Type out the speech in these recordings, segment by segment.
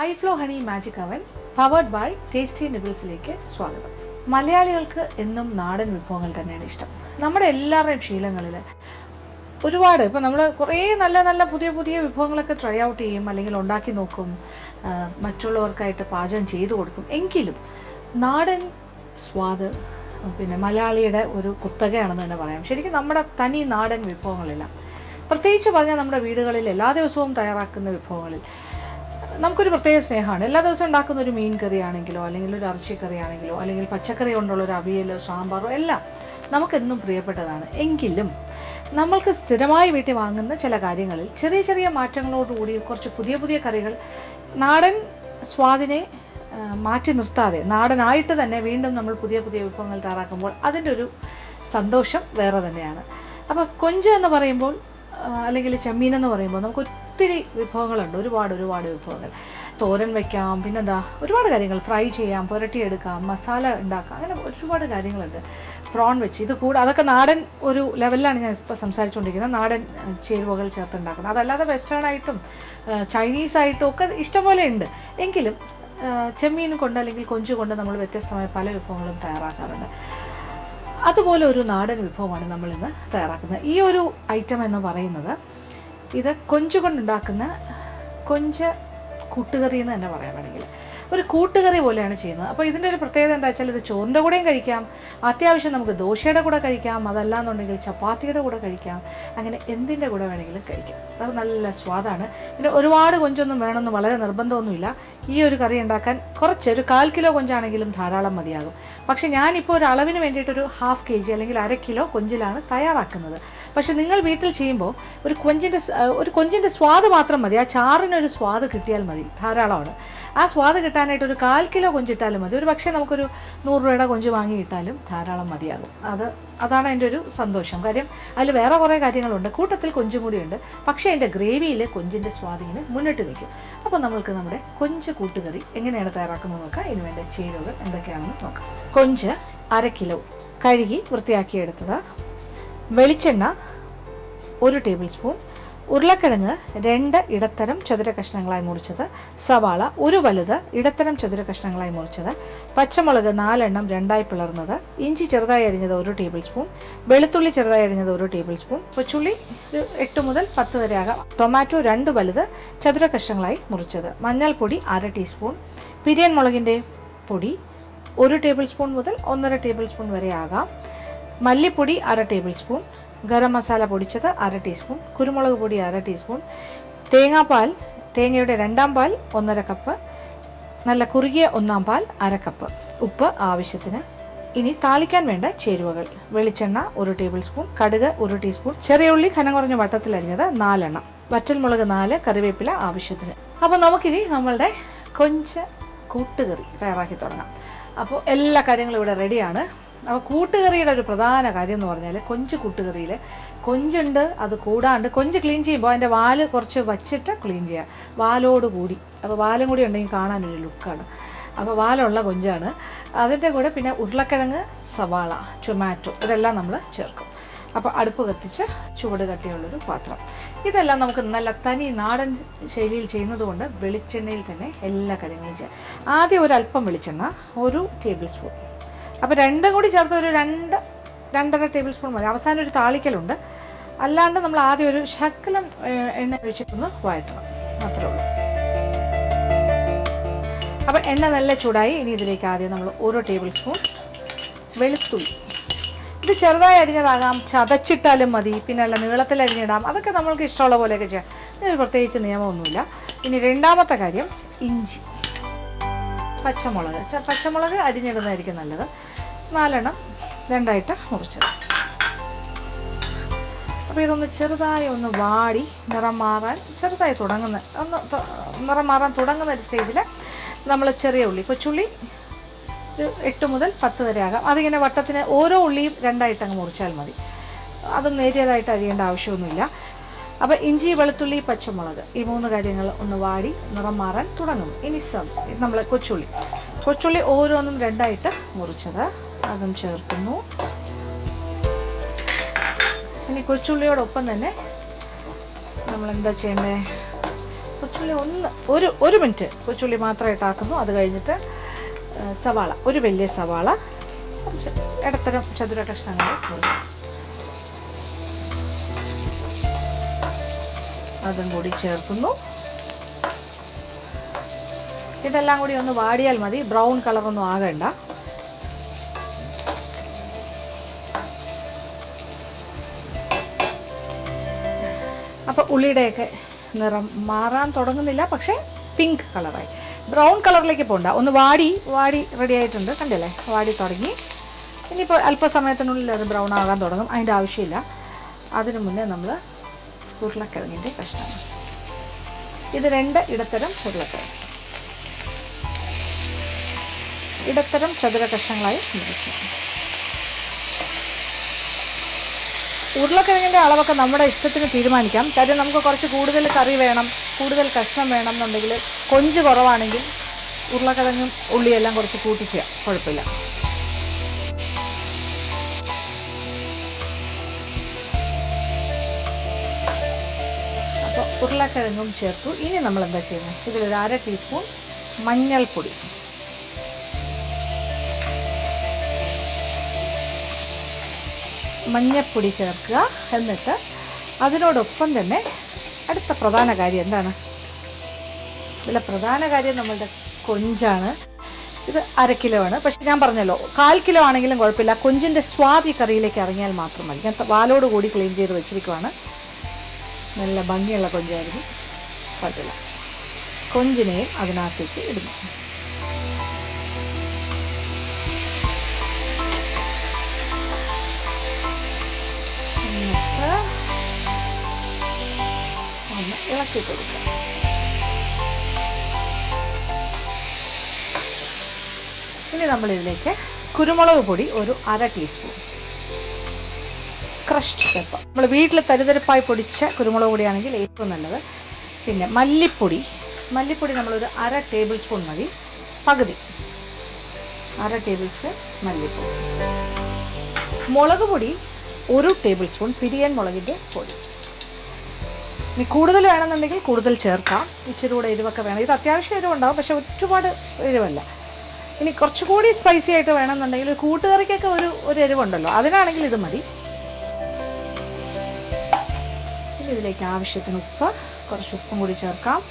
ഐഫ്ലോ honey magic അവൻ powered by tasty നിബിൾസിലേക്ക് സ്വാഗതം. മലയാളികൾക്ക് എന്നും നാടൻ വിഭവങ്ങൾ തന്നെയാണ് ഇഷ്ടം. നമ്മുടെ എല്ലാവരുടെയും ശീലങ്ങളിൽ ഒരുപാട് ഇപ്പോൾ നമ്മൾ കുറേ നല്ല നല്ല പുതിയ പുതിയ വിഭവങ്ങളൊക്കെ ട്രൈ ഔട്ട് ചെയ്യും, അല്ലെങ്കിൽ ഉണ്ടാക്കി നോക്കും, മറ്റുള്ളവർക്കായിട്ട് പാചകം ചെയ്തു കൊടുക്കും. എങ്കിലും നാടൻ സ്വാദ് പിന്നെ മലയാളിയുടെ ഒരു കുത്തകയാണെന്ന് തന്നെ പറയാം. ശരിക്കും നമ്മുടെ തനി നാടൻ വിഭവങ്ങളെല്ലാം, പ്രത്യേകിച്ച് പറഞ്ഞാൽ നമ്മുടെ വീടുകളിൽ എല്ലാ ദിവസവും തയ്യാറാക്കുന്ന വിഭവങ്ങളിൽ നമുക്കൊരു പ്രത്യേക സ്നേഹമാണ്. എല്ലാ ദിവസവും ഉണ്ടാക്കുന്ന ഒരു മീൻ കറി ആണെങ്കിലോ, അല്ലെങ്കിൽ ഒരു ഇറച്ചിക്കറി ആണെങ്കിലോ, അല്ലെങ്കിൽ പച്ചക്കറി കൊണ്ടുള്ള ഒരു അവിയലോ സാമ്പാറോ എല്ലാം നമുക്കെന്നും പ്രിയപ്പെട്ടതാണ്. എങ്കിലും നമ്മൾക്ക് സ്ഥിരമായി വീട്ടിൽ വാങ്ങുന്ന ചില കാര്യങ്ങളിൽ ചെറിയ ചെറിയ മാറ്റങ്ങളോടുകൂടി കുറച്ച് പുതിയ പുതിയ കറികൾ നാടൻ സ്വാദിനെ മാറ്റി നിർത്താതെ നാടനായിട്ട് തന്നെ വീണ്ടും നമ്മൾ പുതിയ പുതിയ വിഭവങ്ങൾ തയ്യാറാക്കുമ്പോൾ അതിൻ്റെ ഒരു സന്തോഷം വേറെ തന്നെയാണ്. അപ്പോൾ കൊഞ്ച് എന്ന് പറയുമ്പോൾ അല്ലെങ്കിൽ ചെമ്മീൻ എന്ന് പറയുമ്പോൾ നമുക്ക് ഒത്തിരി വിഭവങ്ങളുണ്ട്, ഒരുപാട് വിഭവങ്ങൾ. തോരൻ വയ്ക്കാം, പിന്നെന്താ ഒരുപാട് കാര്യങ്ങൾ, ഫ്രൈ ചെയ്യാം, പുരട്ടിയെടുക്കാം, മസാല ഉണ്ടാക്കാം, അങ്ങനെ ഒരുപാട് കാര്യങ്ങളുണ്ട്. പ്രോൺ വെച്ച് ഇത് കൂടെ അതൊക്കെ നാടൻ ഒരു ലെവലിലാണ് ഞാൻ ഇപ്പോൾ സംസാരിച്ചുകൊണ്ടിരിക്കുന്നത്. നാടൻ ചേരുവകൾ ചേർത്തുണ്ടാക്കുന്നത്, അതല്ലാതെ വെസ്റ്റേണായിട്ടും ചൈനീസായിട്ടും ഒക്കെ ഇഷ്ടംപോലെ ഉണ്ട്. എങ്കിലും ചെമ്മീൻ കൊണ്ട് അല്ലെങ്കിൽ കൊഞ്ച് കൊണ്ട് നമ്മൾ വ്യത്യസ്തമായ പല വിഭവങ്ങളും തയ്യാറാക്കാറുണ്ട്. അതുപോലെ ഒരു നാടൻ വിഭവമാണ് നമ്മളിന്ന് തയ്യാറാക്കുന്നത്. ഈ ഒരു ഐറ്റം എന്ന് പറയുന്നത് ഇത് കൊഞ്ച് കൊണ്ടുണ്ടാക്കുന്ന കൊഞ്ച് കൂട്ടുകറി എന്ന് തന്നെ പറയാൻ വേണമെങ്കിൽ ഒരു കൂട്ടുകറി പോലെയാണ് ചെയ്യുന്നത്. അപ്പോൾ ഇതിൻ്റെ ഒരു പ്രത്യേകത എന്താ വെച്ചാൽ ഇത് ചോറിൻ്റെ കൂടെയും കഴിക്കാം, അത്യാവശ്യം നമുക്ക് ദോശയുടെ കൂടെ കഴിക്കാം, അതല്ലാന്നുണ്ടെങ്കിൽ ചപ്പാത്തിയുടെ കൂടെ കഴിക്കാം, അങ്ങനെ എന്തിൻ്റെ കൂടെ വേണമെങ്കിലും കഴിക്കാം. അത് നല്ല സ്വാദാണ്. പിന്നെ ഒരുപാട് കൊഞ്ചൊന്നും വേണമെന്ന് വളരെ നിർബന്ധമൊന്നുമില്ല. ഈ ഒരു കറി ഉണ്ടാക്കാൻ കുറച്ച് ഒരു 1/4 കിലോ കൊഞ്ചാണെങ്കിലും ധാരാളം മതിയാകും. പക്ഷേ ഞാനിപ്പോൾ ഒരു അളവിന് വേണ്ടിയിട്ടൊരു 1/2 kg അല്ലെങ്കിൽ 1/2 കിലോ കൊഞ്ചിലാണ് തയ്യാറാക്കുന്നത്. പക്ഷെ നിങ്ങൾ വീട്ടിൽ ചെയ്യുമ്പോൾ ഒരു കൊഞ്ചിൻ്റെ സ്വാദ് മാത്രം മതി, ആ ചാറിനൊരു സ്വാദ് കിട്ടിയാൽ മതി, ധാരാളമാണ്. ആ സ്വാദ് കിട്ടാനായിട്ട് ഒരു 1/4 കിലോ കൊഞ്ചിട്ടാലും മതി. ഒരു പക്ഷേ നമുക്കൊരു 100 രൂപയുടെ കൊഞ്ച് വാങ്ങിയിട്ടാലും ധാരാളം മതിയാകും. അതാണ് എൻ്റെ ഒരു സന്തോഷം. കാര്യം അതിൽ വേറെ കുറേ കാര്യങ്ങളുണ്ട്, കൂട്ടത്തിൽ കൊഞ്ചും കൂടിയുണ്ട്. പക്ഷേ അതിൻ്റെ ഗ്രേവിയിൽ കൊഞ്ചിൻ്റെ സ്വാദിന് മുന്നിട്ട് നിൽക്കും. അപ്പോൾ നമ്മൾക്ക് നമ്മുടെ കൊഞ്ച് കൂട്ടുകറി എങ്ങനെയാണ് തയ്യാറാക്കുന്നത് നോക്കാം. ഇതിന് വേണ്ട ചേരുവകൾ എന്തൊക്കെയാണെന്ന് നോക്കാം. കൊഞ്ച് 1/2 കിലോ കഴുകി വൃത്തിയാക്കിയെടുത്തത്, വെളിച്ചെണ്ണ 1 ടേബിൾ സ്പൂൺ, ഉരുളക്കിഴങ്ങ് 2 ഇടത്തരം ചതുര കഷ്ണങ്ങളായി മുറിച്ചത്, സവാള 1 വലുത് ഇടത്തരം ചതുര കഷ്ണങ്ങളായി മുറിച്ചത്, പച്ചമുളക് 4 എണ്ണം 2ആയി പിളർന്നത്, ഇഞ്ചി ചെറുതായി അരിഞ്ഞത് 1 ടേബിൾ സ്പൂൺ, വെളുത്തുള്ളി ചെറുതായി അരിഞ്ഞത് 1 ടേബിൾ സ്പൂൺ, കൊച്ചുള്ളി 8 മുതൽ 10 വരെ ആകാം, ടൊമാറ്റോ 2 വലുത് ചതുര കഷ്ണങ്ങളായി മുറിച്ചത്, മഞ്ഞൾപ്പൊടി 1/2 ടീസ്പൂൺ, പിരിയൻ മുളകിൻ്റെ പൊടി 1 ടേബിൾ സ്പൂൺ മുതൽ 1.5 ടേബിൾ സ്പൂൺ വരെ ആകാം, മല്ലിപ്പൊടി 1/2 ടേബിൾ സ്പൂൺ, ഗരം മസാല പൊടിച്ചത് 1/2 ടീസ്പൂൺ, കുരുമുളക് പൊടി 1/2 ടീസ്പൂൺ, തേങ്ങാപ്പാൽ, തേങ്ങയുടെ 2ആം പാൽ 1.5 കപ്പ്, നല്ല കുറുകിയ 1ആം പാൽ 1/2 കപ്പ്, ഉപ്പ് ആവശ്യത്തിന്. ഇനി താളിക്കാൻ വേണ്ട ചേരുവകൾ: വെളിച്ചെണ്ണ 1 ടേബിൾ സ്പൂൺ, കടുക് 1 ടീസ്പൂൺ, ചെറിയ ഉള്ളി ഖനം കുറഞ്ഞ വട്ടത്തിലരിഞ്ഞത് 4 എണ്ണം, വറ്റൽമുളക് 4, കറിവേപ്പില ആവശ്യത്തിന്. അപ്പോൾ നമുക്കിനി നമ്മളുടെ കൊഞ്ച് കൂട്ടുകറി തയ്യാറാക്കി തുടങ്ങാം. അപ്പോൾ എല്ലാ കാര്യങ്ങളും ഇവിടെ റെഡിയാണ്. അപ്പോൾ കൂട്ടുകറിയുടെ ഒരു പ്രധാന കാര്യം എന്ന് പറഞ്ഞാൽ കൊഞ്ച് കൂട്ടുകറിയിൽ കൊഞ്ചുണ്ട്, അത് കൂടാണ്ട് കൊഞ്ച് ക്ലീൻ ചെയ്യുമ്പോൾ അതിൻ്റെ വാല് കുറച്ച് വച്ചിട്ട് ക്ലീൻ ചെയ്യുക, വാലോട് കൂടി. അപ്പോൾ വാലും കൂടി ഉണ്ടെങ്കിൽ കാണാനൊരു ലുക്കാണ്. അപ്പോൾ വാലുള്ള കൊഞ്ചാണ്. അതിൻ്റെ കൂടെ പിന്നെ ഉരുളക്കിഴങ്ങ്, സവാള, ടൊമാറ്റോ ഇതെല്ലാം നമ്മൾ ചേർക്കും. അപ്പോൾ അടുപ്പ് കത്തിച്ച് ചുവട് കട്ടിയുള്ളൊരു പാത്രം. ഇതെല്ലാം നമുക്ക് നല്ല തനി നാടൻ ശൈലിയിൽ ചെയ്യുന്നത് കൊണ്ട് വെളിച്ചെണ്ണയിൽ തന്നെ എല്ലാ കാര്യങ്ങളും ചെയ്യാം. ആദ്യം ഒരല്പം വെളിച്ചെണ്ണ 1 ടേബിൾ സ്പൂൺ, അപ്പോൾ 2 കൂടി ചേർത്ത് ഒരു 2.5 ടേബിൾ സ്പൂൺ മതി. അവസാനം ഒരു താളിക്കലുണ്ട്. അല്ലാണ്ട് നമ്മൾ ആദ്യം ഒരു ശകലം എണ്ണ ഒഴിച്ചിട്ടൊന്ന് വഴറ്റണം, മാത്രമേ ഉള്ളൂ. അപ്പോൾ എണ്ണ നല്ല ചൂടായി. ഇനി ഇതിലേക്ക് ആദ്യം നമ്മൾ 1 ടേബിൾ സ്പൂൺ വെളുത്തുള്ളി, ഇത് ചെറുതായി അരിഞ്ഞതാകാം, ചതച്ചിട്ടാലും മതി, പിന്നെ അല്ല നീളത്തിൽ അരിഞ്ഞിടാം, അതൊക്കെ നമ്മൾക്ക് ഇഷ്ടമുള്ള പോലെയൊക്കെ ചെയ്യാം. ഇതിന് പ്രത്യേകിച്ച് നിയമമൊന്നുമില്ല. ഇനി രണ്ടാമത്തെ കാര്യം ഇഞ്ചി, പച്ചമുളക് അരിഞ്ഞിടുന്നതായിരിക്കും നല്ലത്, 4 എണ്ണം 2ആയിട്ട് മുറിച്ചത്. അപ്പോൾ ഇതൊന്ന് ചെറുതായി ഒന്ന് വാടി നിറം മാറാൻ തുടങ്ങുന്ന ഒരു സ്റ്റേജിൽ നമ്മൾ ചെറിയ ഉള്ളി, കൊച്ചുള്ളി 8 മുതൽ 10 വരെ ആകാം, അതിങ്ങനെ വട്ടത്തിന് ഓരോ ഉള്ളിയും 2ആയിട്ട് അങ്ങ് മുറിച്ചാൽ മതി. അതും നേരിയതായിട്ട് അരിയേണ്ട ആവശ്യമൊന്നുമില്ല. അപ്പോൾ ഇഞ്ചി, വെളുത്തുള്ളി, പച്ചമുളക് ഈ 3 കാര്യങ്ങൾ ഒന്ന് വാടി നിറം മാറാൻ തുടങ്ങുന്നു. ഇനി നമ്മൾ കൊച്ചുള്ളി ഓരോന്നും 2ആയിട്ട് മുറിച്ചത് അതും ചേർക്കുന്നു. ഇനി കൊച്ചുള്ളിയോടൊപ്പം തന്നെ നമ്മൾ എന്താ ചെയ്യേണ്ടത്, കൊച്ചുള്ളി ഒരു മിനിറ്റ് കൊച്ചുള്ളി മാത്രമായിട്ട് ആക്കുന്നു. അത് കഴിഞ്ഞിട്ട് സവാള, ഒരു വലിയ സവാള കുറച്ച് ഇടത്തരം ചതുര കഷ്ണങ്ങൾ അതും കൂടി ചേർക്കുന്നു. ഇതെല്ലാം കൂടി ഒന്ന് വാടിയാൽ മതി, ബ്രൗൺ കളറൊന്നും ആകണ്ട. അപ്പോൾ ഉള്ളിയുടെയൊക്കെ നിറം മാറാൻ തുടങ്ങുന്നില്ല, പക്ഷേ പിങ്ക് കളറായി. ബ്രൗൺ കളറിലേക്ക് പോകണ്ട, ഒന്ന് വാടി റെഡി ആയിട്ടുണ്ട്. കണ്ടില്ലേ, വാടി തുടങ്ങി. ഇനിയിപ്പോൾ അല്പസമയത്തിനുള്ളിൽ അത് ബ്രൗൺ ആകാൻ തുടങ്ങും, അതിൻ്റെ ആവശ്യമില്ല. അതിനു മുന്നേ നമ്മൾ ഉരുളക്കിഴങ്ങിൻ്റെ കഷ്ണങ്ങൾ, ഇത് 2 ഇടത്തരം ഉരുളക്കിഴങ്ങ്, ഇടത്തരം ചതുര കഷ്ണങ്ങളായി മുറിച്ചു. ഉരുളക്കിഴങ്ങിൻ്റെ അളവൊക്കെ നമ്മുടെ ഇഷ്ടത്തിന് തീരുമാനിക്കാം. കാര്യം നമുക്ക് കുറച്ച് കൂടുതൽ കറി വേണം, കൂടുതൽ കഷ്ണം വേണം എന്നുണ്ടെങ്കിൽ, കൊഞ്ച് കുറവാണെങ്കിൽ ഉരുളക്കിഴങ്ങും ഉള്ളിയെല്ലാം കുറച്ച് കൂട്ടി ചെയ്യാം, കുഴപ്പമില്ല. അപ്പോൾ ഉരുളക്കിഴങ്ങും ചേർത്തു. ഇനി നമ്മൾ എന്താ ചെയ്യുന്നത്, ഇതിലൊരു 1/2 ടീസ്പൂൺ മഞ്ഞൾപ്പൊടി, മഞ്ഞൾപ്പൊടി ചേർക്കുക. എന്നിട്ട് അതിനോടൊപ്പം തന്നെ അടുത്ത പ്രധാന കാര്യം എന്താണ്, ഇതിലെ പ്രധാന കാര്യം നമ്മളുടെ കൊഞ്ചാണ്. ഇത് 1/2 കിലോ ആണ്. പക്ഷെ ഞാൻ പറഞ്ഞല്ലോ, 1/4 കിലോ ആണെങ്കിലും കുഴപ്പമില്ല. കൊഞ്ചിൻ്റെ സ്വാദ് ഈ കറിയിലേക്ക് ഇറങ്ങിയാൽ മാത്രം മതി. ഞാൻ വാലോട് കൂടി ക്ലീൻ ചെയ്ത് വെച്ചിരിക്കുവാണ്. നല്ല ഭംഗിയുള്ള കൊഞ്ചായിരുന്നു, കുഴപ്പമില്ല. കൊഞ്ചിനെയും അതിനകത്തേക്ക് ഇടുന്നു. എന്നിട്ട് ഒന്ന് ഇളക്കി കൊടുക്കുക. ഇനി നമ്മളിതിലേക്ക് കുരുമുളക് പൊടി ഒരു 1/2 ടീസ്പൂൺ, ക്രഷ്ഡ് പെപ്പർ, നമ്മൾ വീട്ടിൽ തരിതരിപ്പായി പൊടിച്ച കുരുമുളക് പൊടിയാണെങ്കിൽ ഏറ്റവും നല്ലത്. പിന്നെ മല്ലിപ്പൊടി നമ്മളൊരു 1/2 ടേബിൾ സ്പൂൺ മതി, പകുതി 1/2 ടേബിൾ സ്പൂൺ മല്ലിപ്പൊടി. മുളക് പൊടി 1 ടേബിൾ സ്പൂൺ, പിരിയൻ മുളകിൻ്റെ പൊടി. ഇനി കൂടുതൽ വേണമെന്നുണ്ടെങ്കിൽ കൂടുതൽ ചേർക്കാം, ഇച്ചിരി കൂടെ എരിവൊക്കെ വേണം. ഇത് അത്യാവശ്യം എരിവുണ്ടാകും, പക്ഷെ ഒരുപാട് എരിവല്ല. ഇനി കുറച്ചുകൂടി സ്പൈസി ആയിട്ട് വേണമെന്നുണ്ടെങ്കിൽ കൂട്ടുകറിക്കൊക്കെ ഒരു എരിവുണ്ടല്ലോ, അതിനാണെങ്കിൽ ഇത് മതി. ഇനി ഇതിലേക്ക് ആവശ്യത്തിന് ഉപ്പ്, കുറച്ച് ഉപ്പും കൂടി ചേർക്കാം.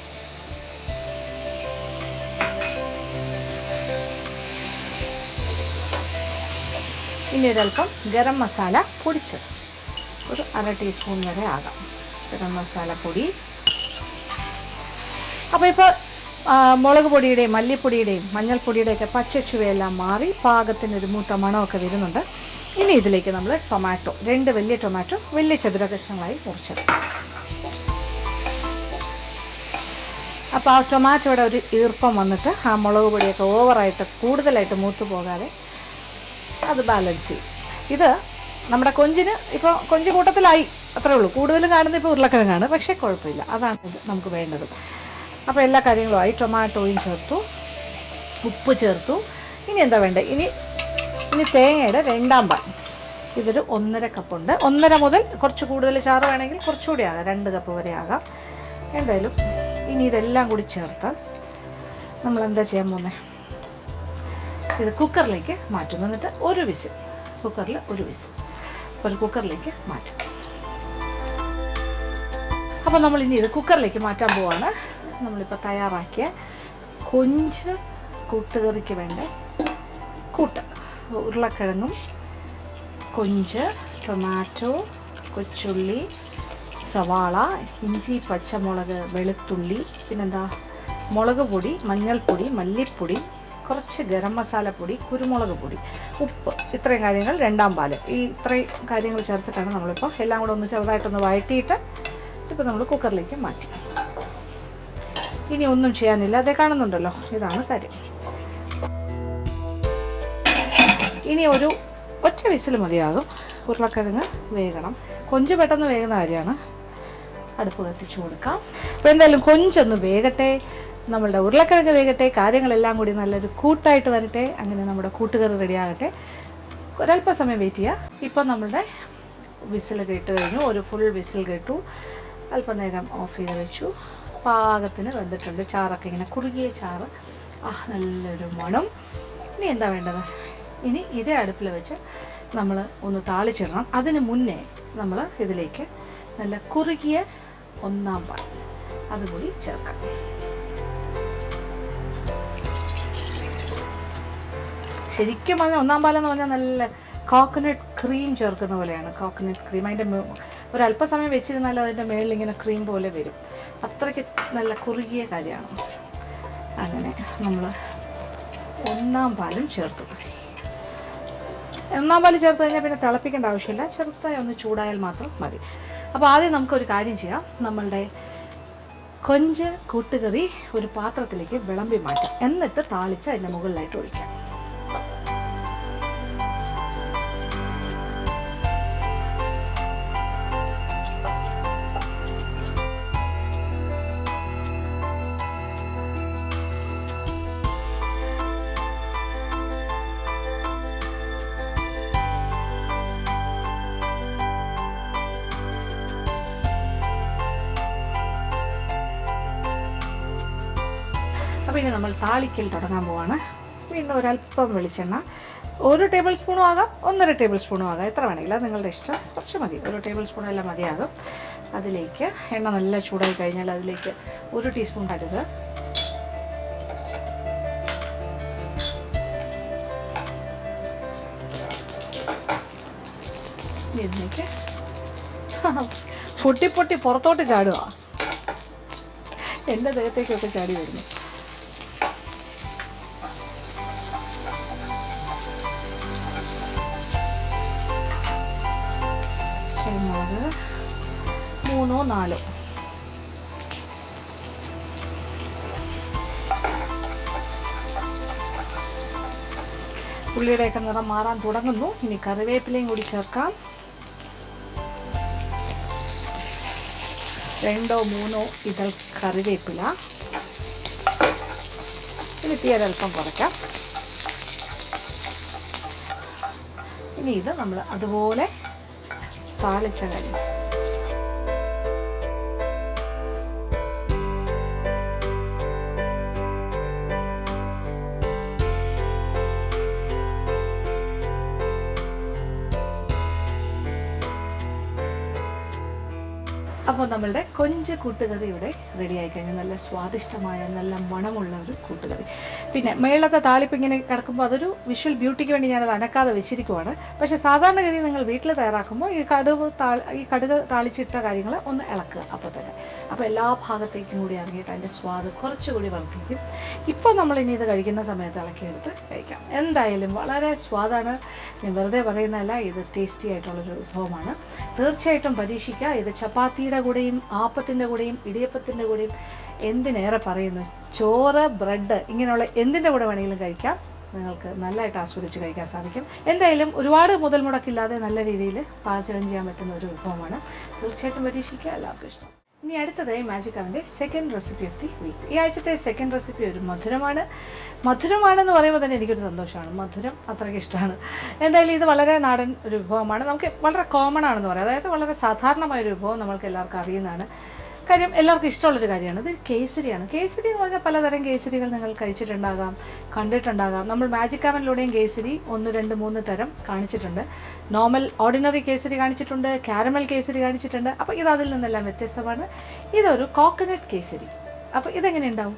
ഇനി ഒരൽപ്പം ഗരം മസാല പൊടിച്ചത്, ഒരു 1/2 ടീസ്പൂൺ വരെ ആകാം ഗരം മസാല പൊടി. അപ്പോൾ ഇപ്പോൾ മുളക് പൊടിയുടെയും മല്ലിപ്പൊടിയുടെയും മഞ്ഞൾപ്പൊടിയുടെയൊക്കെ പച്ചച്ചുവയെല്ലാം മാറി പാകത്തിനൊരു മൂത്ത മണമൊക്കെ വരുന്നുണ്ട്. ഇനി ഇതിലേക്ക് നമ്മൾ ടൊമാറ്റോ, 2 വലിയ ടൊമാറ്റോ വലിയ ചതുര കഷ്ണങ്ങളായി മുറിച്ചത്. അപ്പോൾ ആ ടൊമാറ്റോയുടെ ഒരു ഈർപ്പം വന്നിട്ട് ആ മുളക് പൊടിയൊക്കെ ഓവറായിട്ട് കൂടുതലായിട്ട് മൂത്ത് പോകാതെ അത് ബാലൻസ് ചെയ്യും. ഇത് നമ്മുടെ കൊഞ്ചിന് ഇപ്പോൾ കൊഞ്ച് കൂട്ടത്തിലായി, അത്രേ ഉള്ളൂ. കൂടുതൽ കാണുന്നത് ഇപ്പോൾ ഉരുളക്കിഴങ്ങാണ്, പക്ഷേ കുഴപ്പമില്ല, അതാണ് നമുക്ക് വേണ്ടത്. അപ്പോൾ എല്ലാ കാര്യങ്ങളുമായി ടൊമാറ്റോയും ചേർത്തു, ഉപ്പ് ചേർത്തു. ഇനി എന്താ വേണ്ടത്, ഇനി തേങ്ങയുടെ 2ാം പാൽ, ഇതൊരു 1.5 കപ്പുണ്ട്. 1.5 മുതൽ കുറച്ച് കൂടുതൽ ചാറ് വേണമെങ്കിൽ കുറച്ചുകൂടി ആകാം, 2 കപ്പ് വരെ ആകാം. എന്തായാലും ഇനി ഇതെല്ലാം കൂടി ചേർത്ത് നമ്മൾ എന്താ ചെയ്യാൻ പോകുന്നത്, ഇത് കുക്കറിലേക്ക് മാറ്റും. എന്നിട്ട് ഒരു വിസിൽ, കുക്കറിൽ ഒരു കുക്കറിലേക്ക് മാറ്റും. അപ്പോൾ നമ്മളിനി ഇത് കുക്കറിലേക്ക് മാറ്റാൻ പോവാണ്. നമ്മളിപ്പോൾ തയ്യാറാക്കിയ കൊഞ്ച് കൂട്ടുകറിക്ക് വേണ്ട കൂട്ട്, ഉരുളക്കിഴങ്ങും കൊഞ്ച്, ടൊമാറ്റോ, കൊച്ചുള്ളി, സവാള, ഇഞ്ചി, പച്ചമുളക്, വെളുത്തുള്ളി, പിന്നെന്താ മുളക് പൊടി, മഞ്ഞൾപ്പൊടി, മല്ലിപ്പൊടി, കുറച്ച് ഗരം മസാലപ്പൊടി, കുരുമുളക് പൊടി, ഉപ്പ്, ഇത്രയും കാര്യങ്ങൾ, 2ാം പാൽ, ഈ ഇത്രയും കാര്യങ്ങൾ ചേർത്തിട്ടാണ് നമ്മളിപ്പോൾ എല്ലാം കൂടെ ഒന്ന് ചെറുതായിട്ടൊന്ന് വഴറ്റിയിട്ട് ഇപ്പോൾ നമ്മൾ കുക്കറിലേക്ക് മാറ്റി. ഇനി ഒന്നും ചെയ്യാനില്ല, അതേ കാണുന്നുണ്ടല്ലോ, ഇതാണ് കാര്യം. ഇനി ഒരു ഒറ്റ വിസിൽ മതിയാകും. ഉരുളക്കിഴങ്ങ് വേകണം, കൊഞ്ച് പെട്ടെന്ന് വേകുന്ന കാര്യമാണ്. അടുപ്പ് കത്തിച്ചു കൊടുക്കാം. അപ്പോൾ എന്തായാലും കൊഞ്ചൊന്ന് വേകട്ടെ, നമ്മളുടെ ഉരുളക്കിഴങ്ങ് വേകട്ടെ, കാര്യങ്ങളെല്ലാം കൂടി നല്ലൊരു കൂട്ടായിട്ട് വരട്ടെ. അങ്ങനെ നമ്മുടെ കൂട്ടുകറി റെഡിയാകട്ടെ. ഒരല്പസമയം വെയിറ്റ് ചെയ്യുക. ഇപ്പോൾ നമ്മളുടെ വിസിൽ കേട്ട് കഴിഞ്ഞു, ഒരു ഫുൾ വിസിൽ കേട്ടു. അല്പനേരം ഓഫ് ചെയ്ത് വെച്ചു. പാകത്തിന് വെന്തിട്ടുണ്ട്. ചാറൊക്കെ ഇങ്ങനെ കുറുകിയ ചാറ്, നല്ലൊരു മണം. ഇനി എന്താ വേണ്ടത്? ഇനി ഇതേ അടുപ്പിൽ വെച്ച് നമ്മൾ ഒന്ന് താളിച്ചിടണം. അതിന് മുന്നേ നമ്മൾ ഇതിലേക്ക് നല്ല കുറുകിയ 1-ാം പാൽ അതുകൂടി ചേർക്കാം. ശരിക്കും പറഞ്ഞാൽ 1-ാം പാലെന്ന് പറഞ്ഞാൽ നല്ല കോക്കനട്ട് ക്രീം ചേർക്കുന്ന പോലെയാണ്. കോക്കനട്ട് ക്രീം അതിൻ്റെ ഒരല്പസമയം വെച്ചിരുന്നാൽ അതിൻ്റെ മേളിൽ ഇങ്ങനെ ക്രീം പോലെ വരും. അത്രയ്ക്ക് നല്ല കുറുകിയ കാര്യമാണ്. അങ്ങനെ നമ്മൾ 1-ാം പാലും ചേർത്തു. 1-ാം പാൽ ചേർത്ത് കഴിഞ്ഞാൽ പിന്നെ തിളപ്പിക്കേണ്ട ആവശ്യമില്ല. ചെറുതായി ഒന്ന് ചൂടായാൽ മാത്രം മതി. അപ്പോൾ ആദ്യം നമുക്കൊരു കാര്യം ചെയ്യാം. നമ്മളുടെ കൊഞ്ച് കൂട്ടുകറി ഒരു പാത്രത്തിലേക്ക് വിളമ്പി മാറ്റാം. എന്നിട്ട് താളിച്ച് അതിൻ്റെ മുകളിലായിട്ട് ഒഴിക്കാം. അപ്പോൾ ഇനി നമ്മൾ താളിക്കൽ തുടങ്ങാൻ പോവാണ്. വീണ്ടും ഒരല്പം വെളിച്ചെണ്ണ, 1 ടേബിൾ സ്പൂണും ആകാം, 1.5 ടേബിൾ സ്പൂണും ആകാം, എത്ര വേണമെങ്കിലും അത് നിങ്ങളുടെ ഇഷ്ടം. കുറച്ച് മതി, 1 ടേബിൾ സ്പൂൺ എല്ലാം മതിയാകും. അതിലേക്ക് എണ്ണ നല്ല ചൂടായി കഴിഞ്ഞാൽ അതിലേക്ക് 1 ടീസ്പൂൺ കടുക്, ഇതിലേക്ക് പൊട്ടി പൊട്ടി പുറത്തോട്ട് ചാടുക. എൻ്റെ ദേഹത്തേക്കൊക്കെ ചാടി വരുന്നു. മുളക് 3-4. ഉള്ളിയുടെയൊക്കെ നിറം മാറാൻ തുടങ്ങുന്നു. ഇനി കറിവേപ്പിലയും കൂടി ചേർക്കാം. 2-3 ഇതൾ കറിവേപ്പില. ഇനി തീരൽപ്പം കുറയ്ക്കാം. ഇനി ഇത് നമ്മൾ അതുപോലെ താളിച്ച കാര്യം. അപ്പോൾ നമ്മളുടെ കൊഞ്ച് കൂട്ടുകറി ഇവിടെ റെഡി ആയി കഴിഞ്ഞാൽ നല്ല സ്വാദിഷ്ടമായ നല്ല മണമുള്ള ഒരു കൂട്ടുകറി. പിന്നെ മേളത്തെ താളിപ്പ് ഇങ്ങനെ കിടക്കുമ്പോൾ അതൊരു വിഷ്വൽ ബ്യൂട്ടിക്ക് വേണ്ടി ഞാനത് അനക്കാതെ വെച്ചിരിക്കുവാണ്. പക്ഷേ സാധാരണഗതി നിങ്ങൾ വീട്ടിൽ തയ്യാറാക്കുമ്പോൾ ഈ കടുക് താളിച്ചിട്ട കാര്യങ്ങൾ ഒന്ന് ഇളക്കുക അപ്പോൾ തന്നെ. അപ്പോൾ എല്ലാ ഭാഗത്തേക്കും കൂടി ഇറങ്ങിയിട്ട് അതിൻ്റെ സ്വാദ് കുറച്ചുകൂടി വർദ്ധിക്കും. ഇപ്പോൾ നമ്മളിനി ഇത് കഴിക്കുന്ന സമയത്ത് ഇളക്കിയെടുത്ത് കഴിക്കാം. എന്തായാലും വളരെ സ്വാദാണ്. ഞാൻ വെറുതെ പറയുന്നതല്ല, ഇത് ടേസ്റ്റി ആയിട്ടുള്ളൊരു വിഭവമാണ്. തീർച്ചയായിട്ടും പരീക്ഷിക്കുക. ഇത് ചപ്പാത്തിയുടെ കൂടെയും ആപ്പത്തിൻ്റെ കൂടെയും ഇടിയപ്പത്തിൻ്റെ കൂടെയും എന്തിനേറെ പറയുന്നു, ചോറ്, ബ്രെഡ്, ഇങ്ങനെയുള്ള എന്തിൻ്റെ കൂടെ വേണമെങ്കിലും കഴിക്കാം. നിങ്ങൾക്ക് നല്ലതായിട്ട് ആസ്വദിച്ച് കഴിക്കാൻ സാധിക്കും. എന്തായാലും ഒരുപാട് മുതൽ മുടക്കില്ലാതെ നല്ല രീതിയിൽ പാചകം ചെയ്യാൻ പറ്റുന്ന ഒരു വിഭവമാണ്. തീർച്ചയായിട്ടും പരീക്ഷിക്കുക. എല്ലാവർക്കും ഇഷ്ടം. ഇനി അടുത്തതായി മാജിക് അവൻ്റെ second recipe of the week. ഈ ആഴ്ചത്തെ സെക്കൻഡ് റെസിപ്പി ഒരു മധുരമാണെന്ന് പറയുമ്പോൾ തന്നെ എനിക്കൊരു സന്തോഷമാണ്. മധുരം അത്രയ്ക്ക് ഇഷ്ടമാണ്. എന്തായാലും ഇത് വളരെ നാടൻ ഒരു വിഭവമാണ്. നമുക്ക് വളരെ കോമൺ ആണെന്ന് പറയാം. അതായത് വളരെ സാധാരണമായൊരു വിഭവം നമ്മൾക്ക് എല്ലാവർക്കും അറിയുന്നതാണ്. കാര്യം എല്ലാവർക്കും ഇഷ്ടമുള്ളൊരു കാര്യമാണ്. ഇത് കേസരിയാണ്. കേസരി എന്ന് പറഞ്ഞാൽ പലതരം കേസരികൾ നിങ്ങൾ കഴിച്ചിട്ടുണ്ടാകാം, കണ്ടിട്ടുണ്ടാകാം. നമ്മൾ മാജിക് അവനിലൂടെയും കേസരി 1, 2, 3 തരം കാണിച്ചിട്ടുണ്ട്. നോർമൽ ഓർഡിനറി കേസരി കാണിച്ചിട്ടുണ്ട്, കാരമൽ കേസരി കാണിച്ചിട്ടുണ്ട്. അപ്പോൾ ഇത് അതിൽ നിന്നെല്ലാം വ്യത്യസ്തമാണ്. ഇതൊരു കോക്കനട്ട് കേസരി. അപ്പോൾ ഇതെങ്ങനെ ഉണ്ടാവും?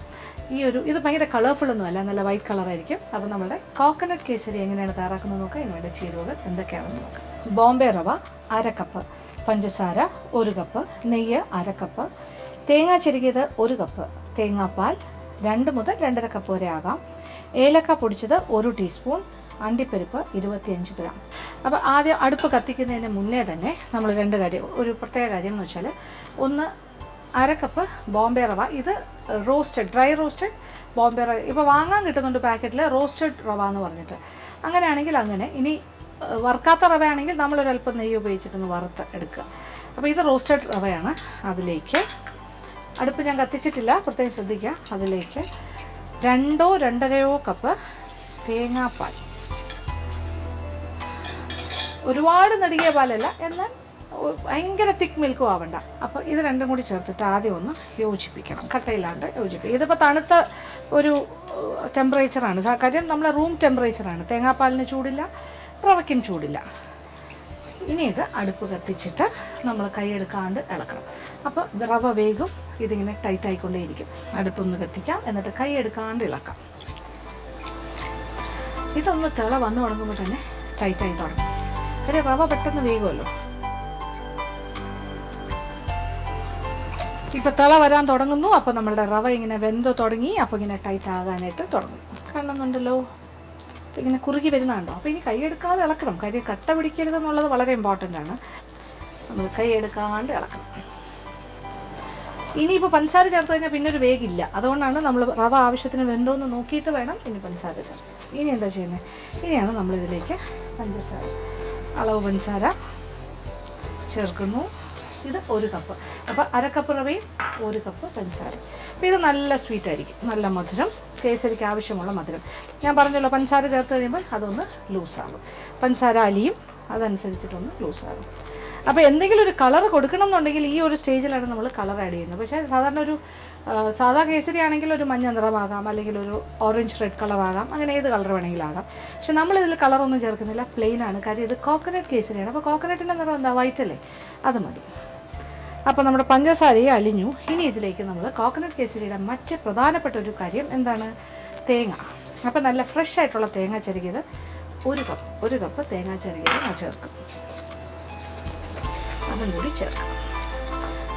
ഇത് ഭയങ്കര കളർഫുള്ളൊന്നും അല്ല, നല്ല വൈറ്റ് കളറായിരിക്കും. അപ്പോൾ നമ്മുടെ കോക്കനട്ട് കേസരി എങ്ങനെയാണ് തയ്യാറാക്കുന്നത് നോക്കാം. ഇതിനുവേണ്ട ചേരുവകൾ എന്തൊക്കെയാണെന്ന് നോക്കാം. ബോംബെ റവ 1/2 കപ്പ്, പഞ്ചസാര 1 കപ്പ്, നെയ്യ് 1/2 കപ്പ്, തേങ്ങ ചിരകിയത് 1 കപ്പ്, തേങ്ങാപ്പാൽ 2 മുതൽ 2.5 കപ്പ് വരെ ആകാം, ഏലക്ക പൊടിച്ചത് 1 ടീസ്പൂൺ, അണ്ടിപ്പരിപ്പ് 25 ഗ്രാം. അപ്പോൾ ആദ്യം അടുപ്പ് കത്തിക്കുന്നതിന് മുന്നേ തന്നെ നമ്മൾ 2 കാര്യം, ഒരു പ്രത്യേക കാര്യം എന്ന് വെച്ചാൽ, ഒന്ന് 1/2 കപ്പ് ബോംബെ റവ. ഇത് ഡ്രൈ റോസ്റ്റഡ് ബോംബെ റവ ഇപ്പോൾ വാങ്ങാൻ കിട്ടുന്നുണ്ട് പാക്കറ്റിൽ, റോസ്റ്റഡ് റവ എന്ന് പറഞ്ഞിട്ട്. അങ്ങനെയാണെങ്കിൽ അങ്ങനെ. ഇനി വറുക്കാത്ത റവയാണെങ്കിൽ നമ്മളൊരല്പം നെയ്യ് ഉപയോഗിച്ചിട്ടൊന്ന് വറുത്ത് എടുക്കുക. അപ്പോൾ ഇത് റോസ്റ്റഡ് റവയാണ്. അതിലേക്ക് അടുപ്പ് ഞാൻ കത്തിച്ചിട്ടില്ല, പ്രത്യേകം ശ്രദ്ധിക്കുക. അതിലേക്ക് 2-2.5 കപ്പ് തേങ്ങാപ്പാൽ. ഒരുപാട് നെടുകിയ പാലല്ല, എന്നാൽ ഭയങ്കര തിക്ക് മിൽക്കും ആവണ്ട. അപ്പോൾ ഇത് രണ്ടും കൂടി ചേർത്തിട്ട് ആദ്യം ഒന്ന് യോജിപ്പിക്കണം, കട്ടയില്ലാണ്ട് യോജിപ്പിക്കും. ഇതിപ്പോൾ തണുത്ത ഒരു ടെമ്പറേച്ചറാണ്, കാര്യം നമ്മളെ റൂം ടെമ്പറേച്ചറാണ്. തേങ്ങാപ്പാലിന് ചൂടില്ല, റവയ്ക്കും ചൂടില്ല. ഇനി ഇത് അടുപ്പ് കത്തിച്ചിട്ട് നമ്മൾ കൈയെടുക്കാണ്ട് ഇളക്കണം. അപ്പോൾ റവ വേഗം ഇതിങ്ങനെ ടൈറ്റ് ആയിക്കൊണ്ടേയിരിക്കും. അടുപ്പൊന്ന് കത്തിക്കാം, എന്നിട്ട് കൈയെടുക്കാണ്ട് ഇളക്കാം. ഇതൊന്ന് തിള വന്നു തുടങ്ങുമ്പോൾ തന്നെ ടൈറ്റായി തുടങ്ങും. ഒരു റവ പെട്ടെന്ന് വേഗമല്ലോ. ഇപ്പോൾ തിള വരാൻ തുടങ്ങുന്നു. അപ്പോൾ നമ്മളുടെ റവ ഇങ്ങനെ വെന്ത് തുടങ്ങി. അപ്പോൾ ഇങ്ങനെ ടൈറ്റ് ആകാനായിട്ട് തുടങ്ങും. കാണുന്നുണ്ടല്ലോ, ഇങ്ങനെ കുറുകി വരുന്നുണ്ടോ. അപ്പോൾ ഇനി കൈയെടുക്കാതെ ഇളക്കണം, കാര്യം കട്ട പിടിക്കരുതെന്നുള്ളത് വളരെ ഇമ്പോർട്ടൻ്റ് ആണ്. നമ്മൾ കൈയെടുക്കാണ്ട് ഇളക്കണം. ഇനിയിപ്പോൾ പഞ്ചസാര ചേർത്ത് കഴിഞ്ഞാൽ പിന്നെ ഒരു വേഗമില്ല. അതുകൊണ്ടാണ് നമ്മൾ റവ ആവശ്യത്തിന് വെന്തോന്ന് നോക്കിയിട്ട് വേണം ഇനി പഞ്ചസാര ചേർത്ത്. ഇനി എന്താ ചെയ്യുന്നത്? ഇനിയാണ് നമ്മളിതിലേക്ക് പഞ്ചസാര, അളവ് പഞ്ചസാര ചേർക്കുന്നു. ഇത് 1 കപ്പ്. അപ്പോൾ 1/2 കപ്പ് റവയും 1 കപ്പ് പഞ്ചസാര. അപ്പോൾ ഇത് നല്ല സ്വീറ്റ് ആയിരിക്കും, നല്ല മധുരം, കേസരിക്ക് ആവശ്യമുള്ള മധുരം. ഞാൻ പറഞ്ഞല്ലോ, പഞ്ചസാര ചേർത്ത് കഴിയുമ്പോൾ അതൊന്ന് ലൂസാകും. പഞ്ചസാര അലിയും, അതനുസരിച്ചിട്ടൊന്ന് ലൂസാകും. അപ്പോൾ എന്തെങ്കിലും ഒരു കളർ കൊടുക്കണം എന്നുണ്ടെങ്കിൽ ഈ ഒരു സ്റ്റേജിലാണ് നമ്മൾ കളർ ആഡ് ചെയ്യുന്നത്. പക്ഷേ സാധാരണ ഒരു സാധാ കേസരി ആണെങ്കിൽ ഒരു മഞ്ഞ നിറമാകാം, അല്ലെങ്കിൽ ഒരു ഓറഞ്ച് റെഡ് കളറാകാം, അങ്ങനെ ഏത് കളർ വേണമെങ്കിലും ആകാം. പക്ഷെ നമ്മളിതിൽ കളറൊന്നും ചേർക്കുന്നില്ല, പ്ലെയിൻ ആണ്. കാര്യം ഇത് കോക്കനട്ട് കേസരിയാണ്. അപ്പോൾ കോക്കനട്ടിൻ്റെ നിറം എന്താ, വൈറ്റ് അല്ലേ, അത് മതി. അപ്പോൾ നമ്മുടെ പഞ്ചസാരയെ അലിഞ്ഞു. ഇനി ഇതിലേക്ക് നമ്മൾ കോക്കനട്ട് കേസരിയുടെ മറ്റ് പ്രധാനപ്പെട്ട ഒരു കാര്യം എന്താണ്, തേങ്ങ. അപ്പോൾ നല്ല ഫ്രഷ് ആയിട്ടുള്ള തേങ്ങ ചിരകിയത് 1 കപ്പ് തേങ്ങ ചിരകിയത് ഞാൻ ചേർക്കും. അതും കൂടി ചേർക്കാം.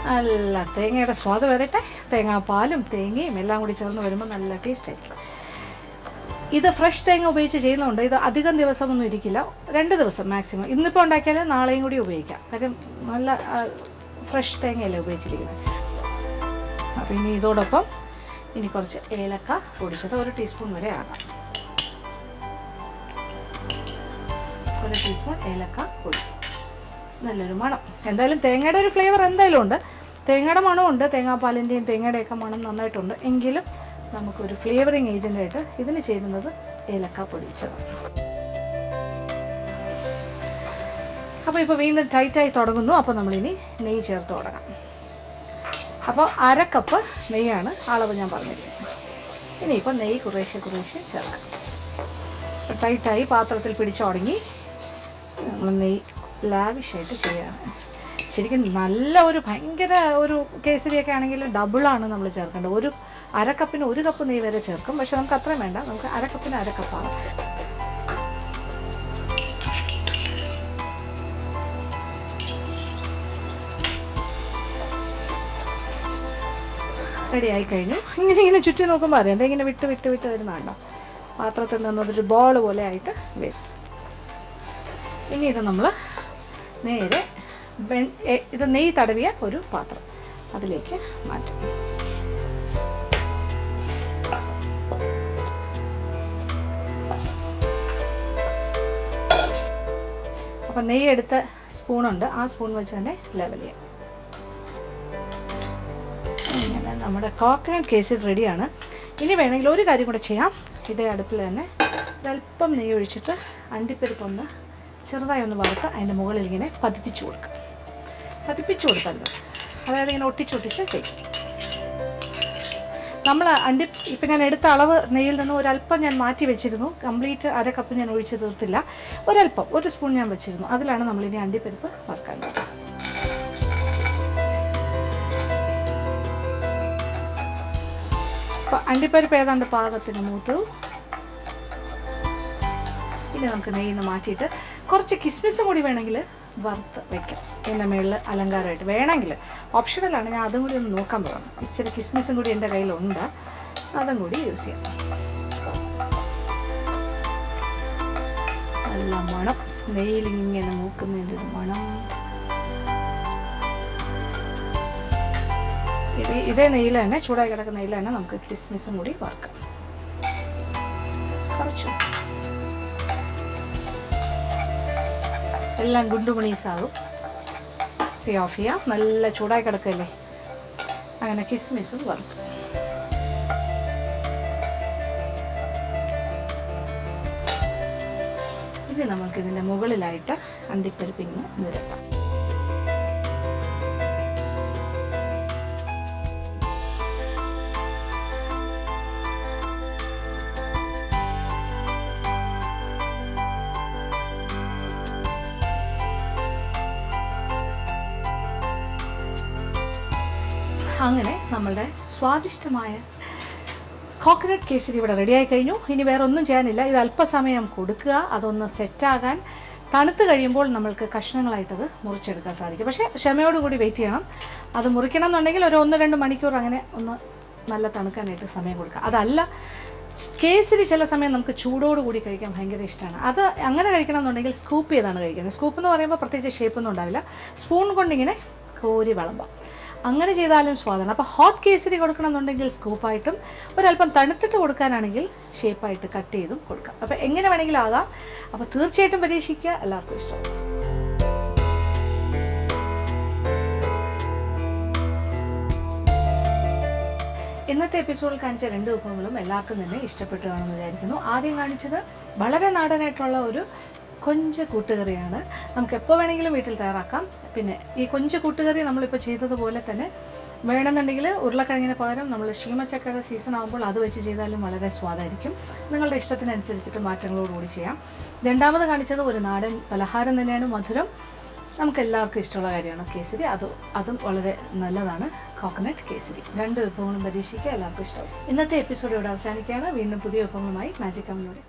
നല്ല തേങ്ങയുടെ സ്വാദ് വരട്ടെ. തേങ്ങാപ്പാലും തേങ്ങയും എല്ലാം കൂടി ചേർന്ന് വരുമ്പോൾ നല്ല ടേസ്റ്റ് ആയിരിക്കും. ഇത് ഫ്രഷ് തേങ്ങ ഉപയോഗിച്ച് ചെയ്യുന്നതുകൊണ്ട് ഇത് അധികം ദിവസമൊന്നും ഇരിക്കില്ല, 2 ദിവസം മാക്സിമം. ഇന്നിപ്പോൾ ഉണ്ടാക്കിയാൽ നാളെയും കൂടി ഉപയോഗിക്കാം, കാര്യം നല്ല ഫ്രഷ് തേങ്ങയല്ലേ ഉപയോഗിച്ചിരിക്കുന്നത്. അപ്പോൾ ഇനി ഇതോടൊപ്പം ഇനി കുറച്ച് ഏലക്ക പൊടിച്ചത് 1 ടീസ്പൂൺ വരെ ആകാം. 1 ടീസ്പൂൺ ഏലക്ക പൊടി, നല്ലൊരു മണം. എന്തായാലും തേങ്ങയുടെ ഒരു ഫ്ലേവർ എന്തായാലും ഉണ്ട്, തേങ്ങയുടെ മണമുണ്ട്, തേങ്ങാപ്പാലിൻ്റെയും തേങ്ങയുടെയൊക്കെ മണം നന്നായിട്ടുണ്ട്. എങ്കിലും നമുക്കൊരു ഫ്ലേവറിങ് ഏജൻ്റായിട്ട് ഇതിന് ചേരുന്നത് ഏലക്ക പൊടിച്ചതാണ്. അപ്പോൾ ഇപ്പോൾ വീണ്ടും ടൈറ്റായി തുടങ്ങുന്നു. അപ്പോൾ നമ്മളിനി നെയ്യ് ചേർത്ത് തുടങ്ങാം. അപ്പോൾ 1/2 കപ്പ് നെയ്യാണ് അളവ് ഞാൻ പറഞ്ഞിരിക്കുന്നത്. ഇനിയിപ്പോൾ നെയ്യ് കുറേശ്ശെ ചേർക്കാം. ടൈറ്റായി പാത്രത്തിൽ പിടിച്ചു തുടങ്ങി. നമ്മൾ നെയ്യ് ലാവിഷായിട്ട് ചെയ്യാണ്. ശരിക്കും നല്ല ഒരു ഭയങ്കര ഒരു കേസരിയൊക്കെ ആണെങ്കിൽ ഡബിളാണ് നമ്മൾ ചേർക്കേണ്ടത്. 1/2 കപ്പിന് 1 കപ്പ് നെയ്യ് വരെ ചേർക്കും. പക്ഷെ നമുക്ക് അത്രയും വേണ്ട, നമുക്ക് 1/2 കപ്പിന് 1/2 കപ്പാണ്. റെഡി ആയി കഴിഞ്ഞു. ഇങ്ങനെ ചുറ്റി നോക്കുമ്പോൾ അറിയാം, ഇങ്ങനെ വിട്ട് വരുന്നുണ്ടോ, പാത്രത്തിൽ നിന്നൊരു ബോൾ പോലെ ആയിട്ട് വരും. ഇനി ഇത് നമ്മൾ നേരെ ഇത് നെയ്യ് തടവിയ ഒരു പാത്രം അതിലേക്ക് മാറ്റും. അപ്പം നെയ്യ് എടുത്ത സ്പൂണുണ്ട്, ആ സ്പൂൺ വെച്ച് തന്നെ ലെവൽ ചെയ്യാം. ഇങ്ങനെ നമ്മുടെ കോക്കനട്ട് കേസരി റെഡിയാണ്. ഇനി വേണമെങ്കിൽ ഒരു കാര്യം കൂടെ ചെയ്യാം. ഇതേ അടുപ്പിൽ തന്നെ ഒരല്പം നെയ്യ് ഒഴിച്ചിട്ട് അണ്ടിപ്പരിപ്പൊന്ന് ചെറുതായി ഒന്ന് വറുത്ത് അതിൻ്റെ മുകളിൽ ഇങ്ങനെ പതിപ്പിച്ച് കൊടുക്കുക. പതിപ്പിച്ച് അതായത് ഇങ്ങനെ ഒട്ടിച്ചൊട്ടിച്ച് ചെയ്യും. നമ്മൾ ഇപ്പം ഞാൻ എടുത്ത അളവ് നെയ്യിൽ നിന്ന് ഒരല്പം ഞാൻ മാറ്റി വെച്ചിരുന്നു. കംപ്ലീറ്റ് 1/2 കപ്പ് ഞാൻ ഒഴിച്ച് തീർത്തില്ല, ഒരല്പം 1 സ്പൂൺ ഞാൻ വെച്ചിരുന്നു. അതിലാണ് നമ്മളിനി അണ്ടിപ്പരിപ്പ് വറുക്കാൻ. അപ്പോൾ അണ്ടിപ്പരിപ്പ് ഏതാണ്ട് പാകത്തിന് മൂത്തു. ഇനി നമുക്ക് നെയ്യിൽ നിന്ന് മാറ്റിയിട്ട് കുറച്ച് കിസ്മിസും കൂടി വേണമെങ്കിൽ വറുത്ത് വയ്ക്കാം എൻ്റെ മുകളിൽ അലങ്കാരമായിട്ട്. വേണമെങ്കിൽ ഓപ്ഷണലാണ്, ഞാൻ അതും കൂടി ഒന്ന് നോക്കാൻ പോകണം. ഇച്ചിരി കിസ്മിസും കൂടി എൻ്റെ കയ്യിലുണ്ട്, അതും കൂടി യൂസ് ചെയ്യാം. നല്ല മണം, നെയ്യിലിങ്ങനെ മൂക്കുന്നതിൻ്റെ ഒരു മണം. ഇതേ നെയ്യിൽ തന്നെ, ചൂടായി കിടക്കുന്ന നെയ്യിൽ തന്നെ നമുക്ക് കിസ്മിസും കൂടി വറുക്കാം. കുറച്ചു എല്ലാം ഗുണ്ടുമണീസാകും. തീ ഓഫ് ചെയ്യാം. നല്ല ചൂടായി കിടക്കല്ലേ, അങ്ങനെ കിസ്മിസും വറുക്കും. ഇനി നമുക്കിതിൻ്റെ മുകളിലായിട്ട് അണ്ടിപ്പരിപ്പ് ഇങ്ങനെ നിരത്താം. അങ്ങനെ നമ്മളുടെ സ്വാദിഷ്ടമായ കോക്കനട്ട് കേസരി ഇവിടെ റെഡിയായി കഴിഞ്ഞു. ഇനി വേറെ ഒന്നും ചെയ്യാനില്ല. ഇത് അല്പസമയം കൊടുക്കുക, അതൊന്ന് സെറ്റാകാൻ. തണുത്ത് കഴിയുമ്പോൾ നമ്മൾക്ക് കഷ്ണങ്ങളായിട്ടത് മുറിച്ചെടുക്കാൻ സാധിക്കും. പക്ഷേ ക്ഷമയോടുകൂടി വെയിറ്റ് ചെയ്യണം. അത് മുറിക്കണം എന്നുണ്ടെങ്കിൽ ഒരു 1-2 മണിക്കൂർ അങ്ങനെ ഒന്ന് നല്ല തണുക്കാനായിട്ട് സമയം കൊടുക്കുക. അതല്ല, കേസരി ചില സമയം നമുക്ക് ചൂടോടുകൂടി കഴിക്കാൻ ഭയങ്കര ഇഷ്ടമാണ്. അത് അങ്ങനെ കഴിക്കണം എന്നുണ്ടെങ്കിൽ സ്കൂപ്പ് ചെയ്താണ് കഴിക്കുന്നത്. സ്കൂപ്പ് എന്ന് പറയുമ്പോൾ പ്രത്യേകിച്ച് ഷേപ്പൊന്നും ഉണ്ടാവില്ല, സ്പൂൺ കൊണ്ടിങ്ങനെ കോരി വിളമ്പാം. അങ്ങനെ ചെയ്താലും സ്വാദാണ്. അപ്പോൾ ഹോട്ട് കേസരി കൊടുക്കണം എന്നുണ്ടെങ്കിൽ സ്കൂപ്പായിട്ടും, ഒരല്പം തണുത്തിട്ട് കൊടുക്കാനാണെങ്കിൽ ഷേപ്പായിട്ട് കട്ട് ചെയ്തും കൊടുക്കാം. അപ്പോൾ എങ്ങനെ വേണമെങ്കിലും ആകാം. അപ്പോൾ തീർച്ചയായിട്ടും പരീക്ഷിക്കുക, എല്ലാവർക്കും ഇഷ്ടം. ഇന്നത്തെ എപ്പിസോഡിൽ കാണിച്ച 2 വിഭവങ്ങളും എല്ലാവർക്കും തന്നെ ഇഷ്ടപ്പെട്ടു കാണുമെന്ന് വിചാരിക്കുന്നു. ആദ്യം കാണിച്ചത് വളരെ നാടനായിട്ടുള്ള ഒരു കൊഞ്ച് കൂട്ടുകറിയാണ്. നമുക്ക് എപ്പോൾ വേണമെങ്കിലും വീട്ടിൽ തയ്യാറാക്കാം. പിന്നെ ഈ കൊഞ്ച് കൂട്ടുകറി നമ്മളിപ്പോൾ ചെയ്തതുപോലെ തന്നെ വേണമെന്നുണ്ടെങ്കിൽ ഉരുളക്കിഴങ്ങിന് പകരം നമ്മൾ ശീമച്ചക്കയുടെ സീസൺ ആകുമ്പോൾ അത് വെച്ച് ചെയ്താലും വളരെ സ്വാദായിരിക്കും. നിങ്ങളുടെ ഇഷ്ടത്തിനനുസരിച്ചിട്ട് മാറ്റങ്ങളോടുകൂടി ചെയ്യാം. രണ്ടാമത് കാണിച്ചത് ഒരു നാടൻ പലഹാരം തന്നെയാണ്, മധുരം. നമുക്ക് എല്ലാവർക്കും ഇഷ്ടമുള്ള കാര്യമാണ് കേസരി. അതും വളരെ നല്ലതാണ്, കോക്കനട്ട് കേസരി. 2 വിഭവങ്ങളും പരീക്ഷിക്കുക, എല്ലാവർക്കും ഇഷ്ടമാവും. ഇന്നത്തെ എപ്പിസോഡ് ഇവിടെ അവസാനിക്കുകയാണ്. വീണ്ടും പുതിയ വിഭവങ്ങളുമായി മാജിക് അമ്മയോടെ